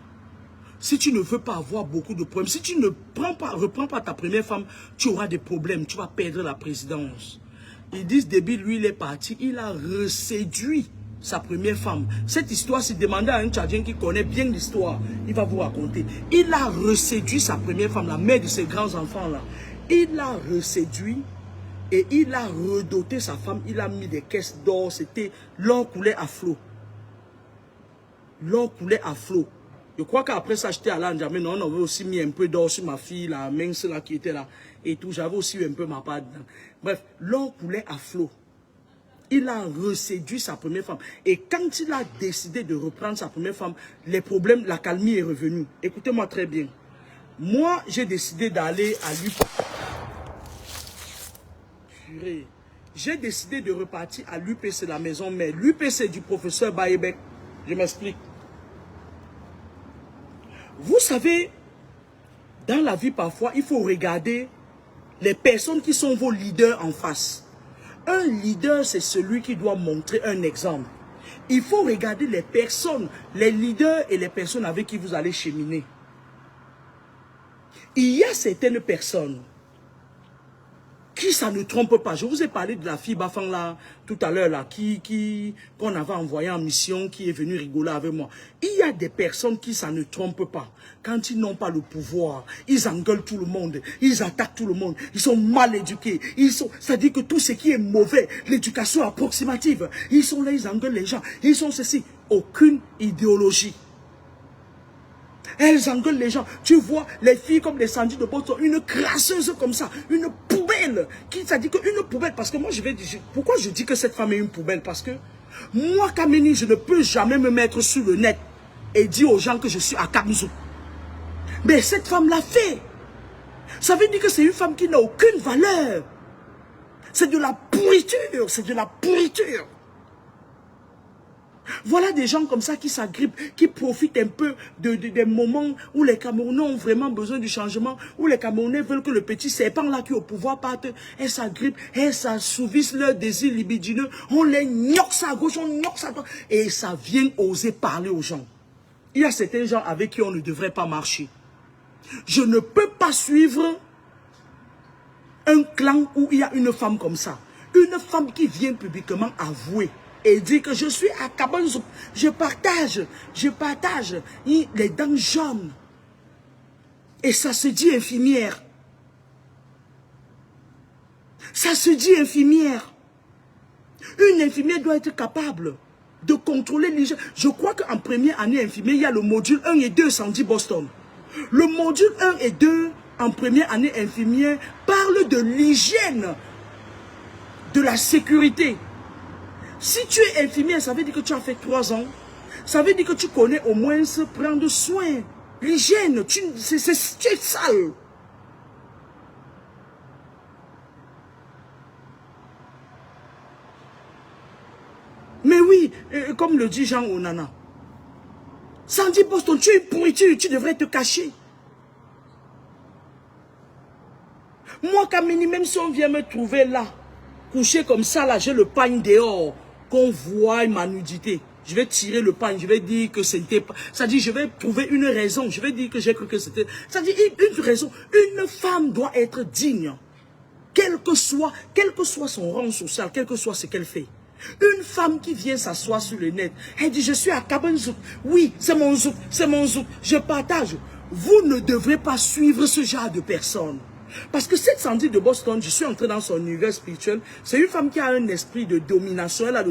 A: Si tu ne veux pas avoir beaucoup de problèmes, si tu ne reprends pas ta première femme, tu auras des problèmes, tu vas perdre la présidence. Idriss Déby, lui, il est parti, il a reséduit sa première femme. Cette histoire, si demandez à un Tchadien qui connaît bien l'histoire, il va vous raconter. Il a reséduit sa première femme, la mère de ses grands-enfants-là. Il l'a reséduit et il a redoté sa femme. Il a mis des caisses d'or, c'était l'or coulait à flot. L'or coulait à flot. Je crois qu'après ça, j'étais allé à N'Djamena, on avait aussi mis un peu d'or sur ma fille, la mince là qui était là, et tout. J'avais aussi eu un peu ma part dedans. Bref, l'or coulait à flot. Il a reséduit sa première femme. Et quand il a décidé de reprendre sa première femme, les problèmes, la calmie est revenue. Écoutez-moi très bien. Moi, j'ai décidé d'aller à l'UPC. J'ai décidé de repartir à l'UPC, la maison mère. L'UPC du professeur Bayebek. Je m'explique. Vous savez, dans la vie, parfois, il faut regarder les personnes qui sont vos leaders en face. Un leader, c'est celui qui doit montrer un exemple. Il faut regarder les personnes, les leaders et les personnes avec qui vous allez cheminer. Il y a certaines personnes qui ça ne trompe pas. Je vous ai parlé de la fille Bafang là, tout à l'heure là, qu'on avait envoyée en mission, qui est venue rigoler avec moi. Il y a des personnes qui ça ne trompe pas. Quand ils n'ont pas le pouvoir, ils engueulent tout le monde, ils attaquent tout le monde, ils sont mal éduqués, c'est-à-dire que tout ce qui est mauvais, l'éducation approximative, ils sont là, ils engueulent les gens, ils sont ceci, aucune idéologie. Elles engueulent les gens. Tu vois, les filles comme les Sandy de Boston, une crasseuse comme ça, une poubelle. Ça dit qu'une poubelle, parce que moi je vais dire, pourquoi je dis que cette femme est une poubelle? Parce que moi, Kameni, je ne peux jamais me mettre sur le net et dire aux gens que je suis à Kamzou. Mais cette femme l'a fait. Ça veut dire que c'est une femme qui n'a aucune valeur. C'est de la pourriture, c'est de la pourriture. Voilà des gens comme ça qui s'agrippent, qui profitent un peu des moments où les Camerounais ont vraiment besoin du changement, où les Camerounais veulent que le petit serpent là qui est au pouvoir parte, elles s'agrippent, elles s'assouvissent leurs désirs libidineux, on les gnoque ça à gauche, on gnoque ça à droite, et ça vient oser parler aux gens. Il y a certains gens avec qui on ne devrait pas marcher. Je ne peux pas suivre un clan où il y a une femme comme ça. Une femme qui vient publiquement avouer et dit que je suis à Kabanzou, je partage les dents jaunes. Et ça se dit infirmière. Ça se dit infirmière. Une infirmière doit être capable de contrôler l'hygiène. Je crois qu'en première année infirmière, il y a le module 1 et 2 Sandy Boston. Le module 1 et 2 en première année infirmière parle de l'hygiène, de la sécurité. Si tu es infirmière, ça veut dire que tu as fait 3 ans. Ça veut dire que tu connais au moins se prendre soin. L'hygiène, tu es sale. Mais oui, comme le dit Jean Onana. Sandy Boston, tu es une pourriture, tu devrais te cacher. Moi, Kamini, même si on vient me trouver là, couché comme ça, là, j'ai le pagne dehors, qu'on voit ma nudité. Je vais tirer le pagne, je vais dire que c'était pas... Ça dit, je vais trouver une raison, je vais dire que j'ai cru que c'était... Ça dit, une raison, une femme doit être digne. Quel que soit son rang social, quel que soit ce qu'elle fait. Une femme qui vient s'asseoir sur le net, elle dit, je suis à Kabanzouk. Oui, c'est mon zouk, je partage. Vous ne devrez pas suivre ce genre de personnes. Parce que cette Sandy de Boston, je suis entré dans son univers spirituel, c'est une femme qui a un esprit de domination. Elle a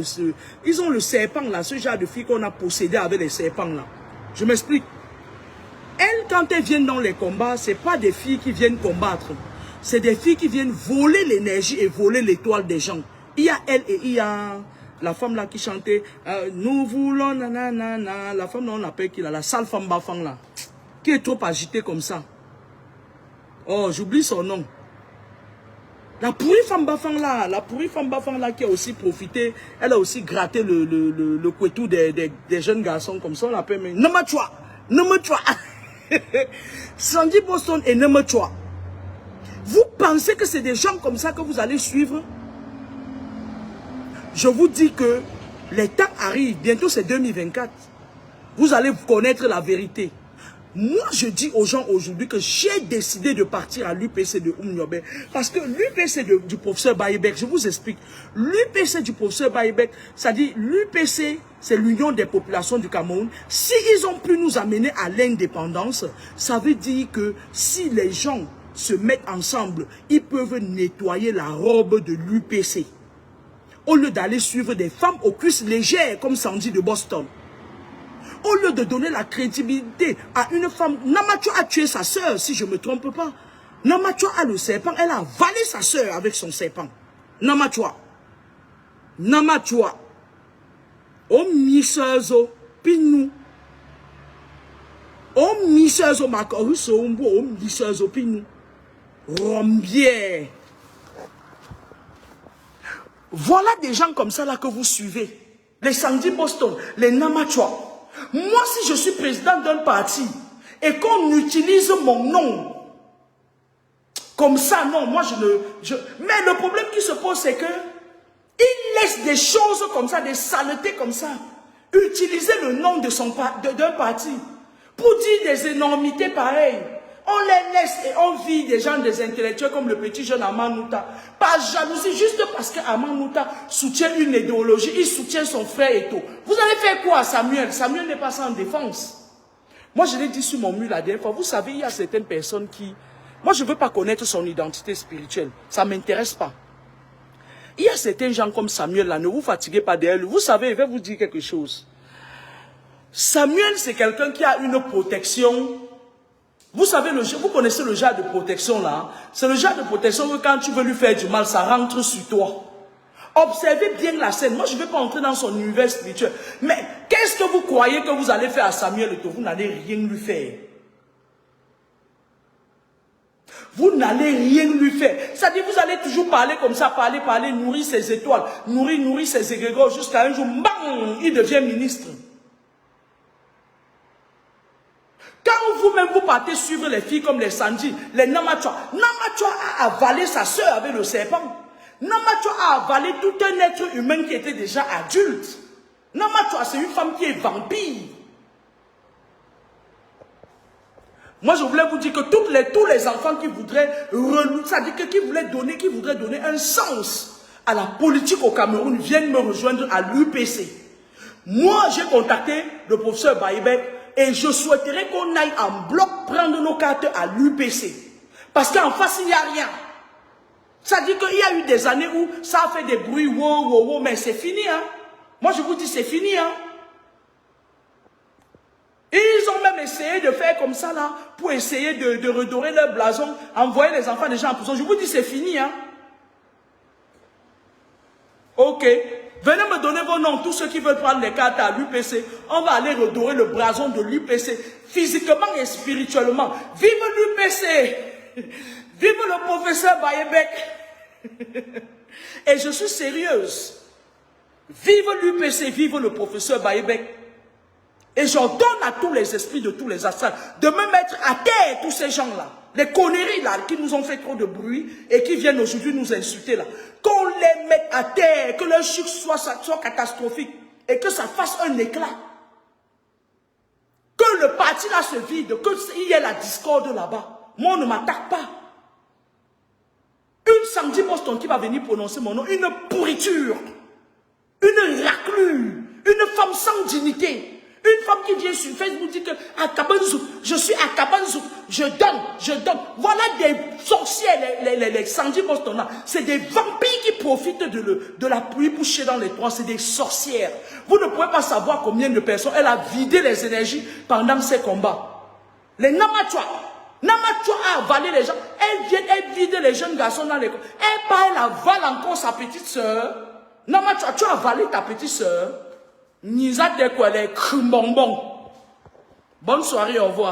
A: ils ont le serpent là, ce genre de fille qu'on a possédé avec les serpents là. Je m'explique. Elles, quand elles viennent dans les combats, ce n'est pas des filles qui viennent combattre. C'est des filles qui viennent voler l'énergie et voler l'étoile des gens. Il y a elle et il y a la femme là qui chantait nous voulons nanana, la femme là on appelle qui là, la sale femme Bafang là. qui est trop agitée comme ça. Oh, j'oublie son nom. La pourrie femme bafang là, qui a aussi profité, elle a aussi gratté le couetou des jeunes garçons comme ça, on l'appelle, mais Namachua. Sandy Boston et Namachua. Vous pensez que c'est des gens comme ça que vous allez suivre? Je vous dis que les temps arrivent, bientôt c'est 2024. Vous allez connaître la vérité. Moi, je dis aux gens aujourd'hui que j'ai décidé de partir à l'UPC de Oumniobé. Parce que l'UPC du professeur Baïbek, je vous explique. L'UPC du professeur Baïbek, ça dit l'UPC, c'est l'Union des populations du Cameroun. S'ils ont pu nous amener à l'indépendance, ça veut dire que si les gens se mettent ensemble, ils peuvent nettoyer la robe de l'UPC. Au lieu d'aller suivre des femmes aux cuisses légères comme Sandy de Boston. Au lieu de donner la crédibilité à une femme, Namachua a tué sa sœur, si je ne me trompe pas. Namachua a le serpent, elle a avalé sa sœur avec son serpent. Namachua. Oh, misezo, pinou. Oh, misezo, makoruso, oh, misezo, pinou. Rombière. Voilà des gens comme ça là que vous suivez. Les Sandy Boston, les Namachua. Moi, si je suis président d'un parti et qu'on utilise mon nom comme ça, non, moi Mais le problème qui se pose, c'est que il laisse des choses comme ça, des saletés comme ça, utiliser le nom d'un parti pour dire des énormités pareilles. On les laisse et on vit des gens, des intellectuels comme le petit jeune Amanouta. Par jalousie, juste parce que Amanouta soutient une idéologie, il soutient son frère et tout. Vous allez faire quoi à Samuel? Samuel n'est pas sans défense. Moi, je l'ai dit sur mon mur la dernière fois. Vous savez, il y a certaines personnes qui... Moi, je ne veux pas connaître son identité spirituelle. Ça ne m'intéresse pas. Il y a certains gens comme Samuel là, ne vous fatiguez pas d'elle. Vous savez, je vais vous dire quelque chose. Samuel, c'est quelqu'un qui a une protection... Vous savez, vous connaissez le genre de protection là. C'est le genre de protection que quand tu veux lui faire du mal, ça rentre sur toi. Observez bien la scène. Moi, je ne vais pas entrer dans son univers spirituel. Mais qu'est-ce que vous croyez que vous allez faire à Samuel Eto'o? Vous n'allez rien lui faire. Vous n'allez rien lui faire. C'est-à-dire, vous allez toujours parler comme ça, parler, nourrir ses étoiles, nourrir ses égrégores, jusqu'à un jour, bang, il devient ministre. Quand vous-même vous partez suivre les filles comme les Sandy, les Namachua, Namachua a avalé sa sœur avec le serpent. Namachua a avalé tout un être humain qui était déjà adulte. Namachua, c'est une femme qui est vampire. Moi, je voulais vous dire que tous les enfants qui voudraient renouer, c'est-à-dire qui voudraient donner un sens à la politique au Cameroun, viennent me rejoindre à l'UPC. Moi, j'ai contacté le professeur Baïbek. Et je souhaiterais qu'on aille en bloc prendre nos cartes à l'UPC. Parce qu'en face, il n'y a rien. Ça dit qu'il y a eu des années où ça a fait des bruits, wow, mais c'est fini. Hein. Moi, je vous dis, c'est fini. Hein. Ils ont même essayé de faire comme ça, là, pour essayer de redorer leur blason, envoyer les enfants des gens en prison. Je vous dis, c'est fini. Hein. Ok. Venez me donner vos noms, tous ceux qui veulent prendre les cartes à l'UPC. On va aller redorer le blason de l'UPC, physiquement et spirituellement. Vive l'UPC! Vive le professeur Baïbek! Et je suis sérieuse. Vive l'UPC, vive le professeur Baïbek. Et j'ordonne à tous les esprits de tous les astrales de me mettre à terre tous ces gens-là. Les conneries là qui nous ont fait trop de bruit et qui viennent aujourd'hui nous insulter là. Qu'on les mette à terre, que leur chute soit catastrophique et que ça fasse un éclat. Que le parti là se vide, qu'il y ait la discorde là-bas. Moi on ne m'attaque pas. Une Sandy Boston qui va venir prononcer mon nom, une pourriture, une raclure, une femme sans dignité. Une femme qui vient sur Facebook dit que à Kabanzouk, je suis à Kabanzouk, je donne. Voilà des sorcières, les Sandy Boston là. C'est des vampires qui profitent de la pluie pour chier dans les toits. C'est des sorcières. Vous ne pouvez pas savoir combien de personnes elle a vidé les énergies pendant ces combats. Les Namachua a avalé les gens. Elle vide les jeunes garçons dans l'école. Elle avale encore sa petite soeur. Namachua, tu as avalé ta petite soeur. Bonne soirée, au revoir.